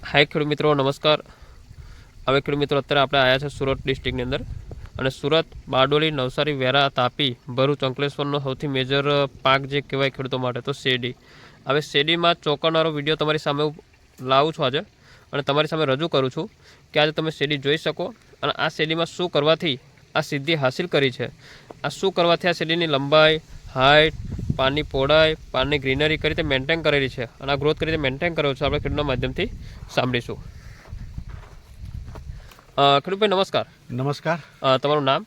हाय खेडूत मित्रों नमस्कार। હવે ખેડૂત મિત્રો અત્યારે આપણે આવ્યા છે સુરત ડિસ્ટ્રિક્ટની અંદર અને સુરત બારડોલી નવસારી વેરા તાપી ભરૂચ અંકલેશ્વરનો સૌથી મેજર પાક જે કહેવાય ખેડૂતો માટે તો શેરડી। હવે શેરડીમાં ચોંકાવનારો વિડીયો તમારી સામે લાવું છું આજે અને તમારી સામે રજૂ કરું છું કે આજે તમે શેરડી જોઈ શકો અને આ શેરડીમાં શું કરવાથી આ સિદ્ધિ હાસિલ કરી છે, આ શું કરવાથી આ શેરડીની લંબાઈ હાઇટ પાનની પહોળાઈ પાનની ગ્રીનરી કઈ રીતે મેન્ટેન કરેલી છે અને આ ગ્રોથ કઈ રીતે મેન્ટેન કર્યો છે આપણે ખેડૂતના માધ્યમથી સાંભળીશું। ખેડૂતભાઈ નમસ્કાર। નમસ્કાર। તમારું નામ?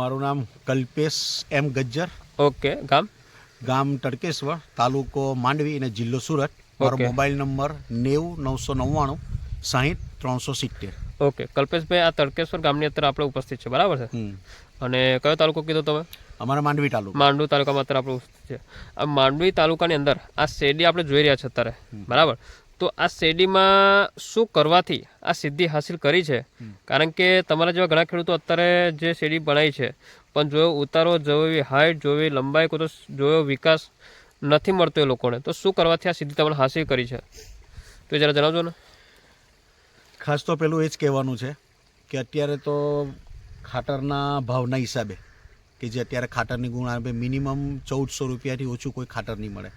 મારું નામ કલ્પેશ એમ ગજ્જર। ઓકે। ગામ? ગામ તડકેશ્વર, તાલુકો માંડવી અને જિલ્લો સુરત। મારો મોબાઈલ નંબર 90 999 60 370। ઓકે કલ્પેશભાઈ, આ તડકેશ્વર ગામની અત્યારે આપણે ઉપસ્થિત છે, બરાબર છે? અને કયો તાલુકો કીધો તમે? અમારા માંડવી તાલુકો। માંડવી તાલુકામાં અત્યારે આપણે ઉપસ્થિત છે। આ માંડવી તાલુકાની અંદર આ શેરડી આપણે જોઈ રહ્યા છે અત્યારે, બરાબર? તો આ શેરડીમાં શું કરવાથી આ સિદ્ધિ હાસિલ કરી છે? કારણ કે તમારા જેવા ઘણા ખેડૂતો અત્યારે જે શેરડી બનાવી છે પણ જોયો ઉતારો, જોયો હાઇટ, જોયો લંબાઈ, કોઈ તો જોયો વિકાસ નથી મળતો એ લોકોને, તો શું કરવાથી આ સિદ્ધિ તમારે હાસિલ કરી છે તો જરા જણાવજો ને। ખાસ તો પેલું એ જ કહેવાનું છે કે અત્યારે તો ખાતરના ભાવના હિસાબે કે જે અત્યારે ખાતરની ગુણ આવે મિનિમમ 1400 રૂપિયાથી ઓછું કોઈ ખાતર નહીં મળે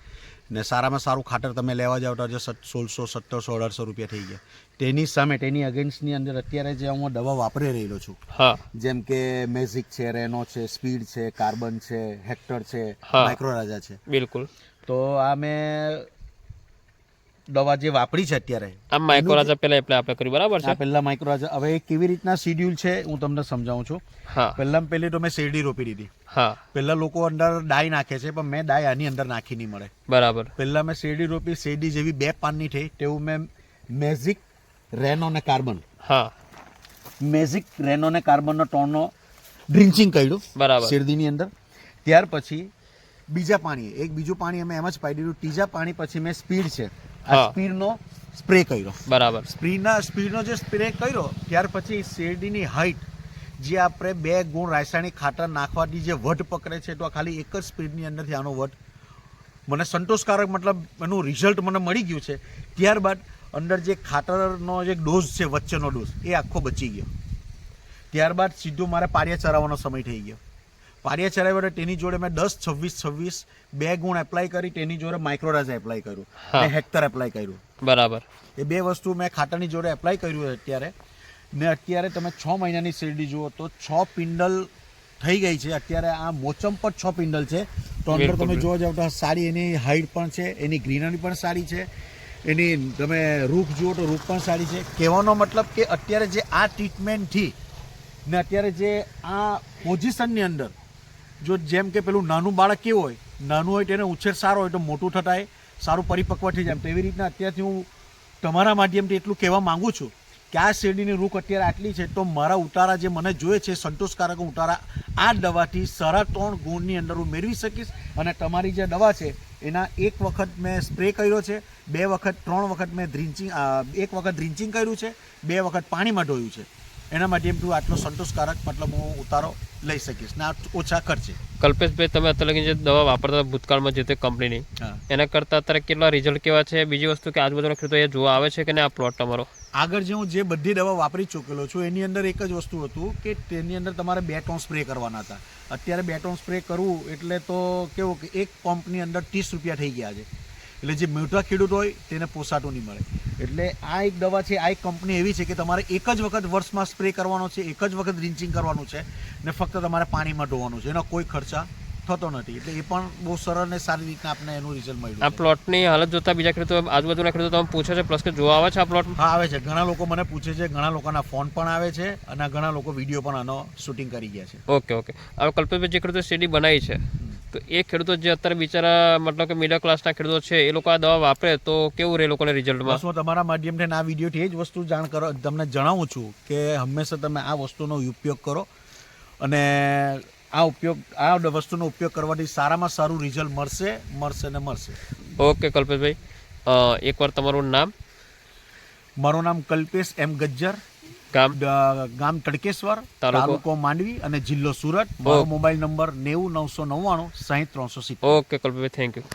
ને સારામાં સારું ખાતર તમે લેવા જાવ તો આજે 1600 1700 1800 રૂપિયા થઈ ગયા। તેની સામે તેની અગેન્સ્ટની અંદર અત્યારે જે હું દવા વાપરી રહેલો છું, જેમ કે મેઝિક છે, રેનો છે, સ્પીડ છે, કાર્બન છે, હેક્ટર છે, માઇક્રોરાજા છે, બિલકુલ। તો આ મેં દવા જે વાપરી છે અત્યારે, આ માઇક્રોરાજા પહેલા એપ્લાય આપણે કર્યું, બરાબર છે? પહેલા માઇક્રોરાજા। હવે એ કેવી રીતના શેડ્યુલ છે હું તમને સમજાવું છું। પહેલી તો મેં શેરડી રોપી દીધી। પહેલા લોકો અંદર ડાય નાખે છે પણ મેં ડાય આની અંદર નાખી નહીં મળે, બરાબર? પહેલા મેં શેરડી રોપી, શેરડી જેવી 2 પાનની થઈ તેવું મેં મેઝિક રેનો ને કાર્બન, મેઝિક રેનો ને કાર્બનનો ટોનનો ડ્રિન્ચિંગ કર્યું, બરાબર, શેરડીની અંદર। ત્યાર પછી બીજા પાણી એક બીજું પાણી અમે એમ જ પાઈ દીધું। ત્રીજા પાણી પછી મેં સ્પીડ છે આ સ્પીડનો સ્પ્રે કર્યો, બરાબર? સ્પીડનો જે સ્પ્રે કર્યો ત્યાર પછી શેરડીની હાઈટ જે આપણે 2 ગુણ રાસાયણિક ખાતર નાખવાથી જે વટ પકડે છે તો ખાલી એક જ સ્પીડની અંદરથી આનો વટ મને સંતોષકારક, મતલબ એનું રિઝલ્ટ મને મળી ગયું છે। ત્યારબાદ અંદર જે ખાતરનો જે ડોઝ છે વચ્ચેનો ડોઝ એ આખો બચી ગયો। ત્યારબાદ સીધું મારે પારિયા ચરાવવાનો સમય થઈ ગયો। પારિયા ચરાવ્યો તેની જોડે મેં 10 26 26 2 ગુણ એપ્લાય કરી, તેની જોડે માઇક્રોરાજા એપ્લાય કર્યું ને હેક્ટર એપ્લાય કર્યું, બરાબર? એ 2 વસ્તુ મેં ખાતરની જોડે એપ્લાય કર્યું અત્યારે ને અત્યારે તમે 6 મહિનાની શેરડી જુઓ તો 6 પિંડલ થઈ ગઈ છે। અત્યારે આ મોચમ પર 6 પિંડલ છે તો અંદર તમે જોવા જાવ તો સારી એની હાઈટ પણ છે, એની ગ્રીનરી પણ સારી છે, એની તમે રૂખ જુઓ તો રૂખ પણ સારી છે। કહેવાનો મતલબ કે અત્યારે જે આ ટ્રીટમેન્ટથી ને અત્યારે જે આ પોઝિશનની અંદર જો જેમ કે પેલું નાનું બાળક કેવું હોય, નાનું હોય તેને ઉછેર સારો હોય તો મોટું થતાં સારું પરિપક્વ થઈ જાય, તેવી રીતના અત્યારથી હું તમારા માધ્યમથી એટલું કહેવા માગું છું કે આ શેરડીની રૂખ અત્યારે આટલી છે તો મારા ઉતારા જે મને જોઈએ છે સંતોષકારક ઉતારા આ દવાથી 3.5 ગુણની અંદર હું મેળવી શકીશ। અને તમારી જે દવા છે એના 1 વખત મેં સ્પ્રે કર્યો છે, 2 વખત 3 વખત મેં ડ્રિન્ચિંગ 1 વખત ડ્રિન્ચિંગ કર્યું છે, 2 વખત પાણીમાં ધોયું છે। એના માધ્યમથી આટલો સંતોષકારક મતલબ હું ઉતારો લઈ શકીશ ને ઓછા ખર્ચે। કલ્પેશભાઈ, તમે અત્યારે જે દવા વાપરતા ભૂતકાળમાં જે તે કંપનીની એના કરતાં અત્યારે કેટલા રિઝલ્ટ કેવા છે? બીજી વસ્તુ કે આજુબાજુના ખેડૂતો એ જોવા આવે છે કે નહીં આ પ્લોટ તમારો? આગળ જે હું જે બધી દવા વાપરી ચૂકેલો છું એની અંદર એક જ વસ્તુ હતું કે તેની અંદર તમારે 2 ટોન સ્પ્રે કરવાના હતા। અત્યારે 2 ટોન સ્પ્રે કરવું એટલે તો કેવું કે એક પંપની અંદર 30 રૂપિયા થઈ ગયા છે, એટલે જે મોટા ખેડૂત હોય તેને પોસાતું નહીં મળે। એટલે આ એક દવા છે, આ એક કંપની એવી છે કે તમારે એક જ વખત વર્ષમાં સ્પ્રે કરવાનો છે, એક જ વખત ડ્રિન્ચિંગ કરવાનું છે ને ફક્ત તમારે પાણીમાં ધોવાનું છે, એનો કોઈ ખર્ચા થતો નથી। એટલે એ પણ બહુ સરળ ને સારી રીતના આપણે એનું રિઝલ્ટ મળ્યું। આ પ્લોટની હાલત જોતા બીજા ખેડૂતો આજુબાજુના ખેડૂતો તમે પૂછે છે પ્લસ કે જોવા આવે છે આ પ્લોટ? હા આવે છે, ઘણા લોકો મને પૂછે છે, ઘણા લોકોના ફોન પણ આવે છે અને ઘણા લોકો વિડીયો પણ આનો શૂટિંગ કરી ગયા છે। Okay okay. હવે કલ્પેશભાઈ, જે ખેડૂતો શેરડી બનાવી છે તો એ ખેડૂતો જે અત્યારે બિચારા મતલબ કે મિડલ ક્લાસના ખેડૂતો છે એ લોકો આ દવા વાપરે તો કેવું રહે લોકોને રિઝલ્ટમાં? હું તમારા માધ્યમથી આ વિડીયોથી એ જ વસ્તુ તમને જણાવું છું કે હંમેશા તમે આ વસ્તુનો ઉપયોગ કરો અને આ વસ્તુનો ઉપયોગ કરવાથી સારામાં સારું રિઝલ્ટ મળશે ને મળશે। ઓકે કલ્પેશભાઈ, એકવાર તમારું નામ? મારું નામ કલ્પેશ એમ ગજ્જર, ગામ તડકેશ્વર, તાલુકો માંડવી અને જિલ્લો સુરત। મારો મોબાઈલ નંબર 90 999 60 370। ઓકે કલ્પેશભાઈ, થેન્ક યુ।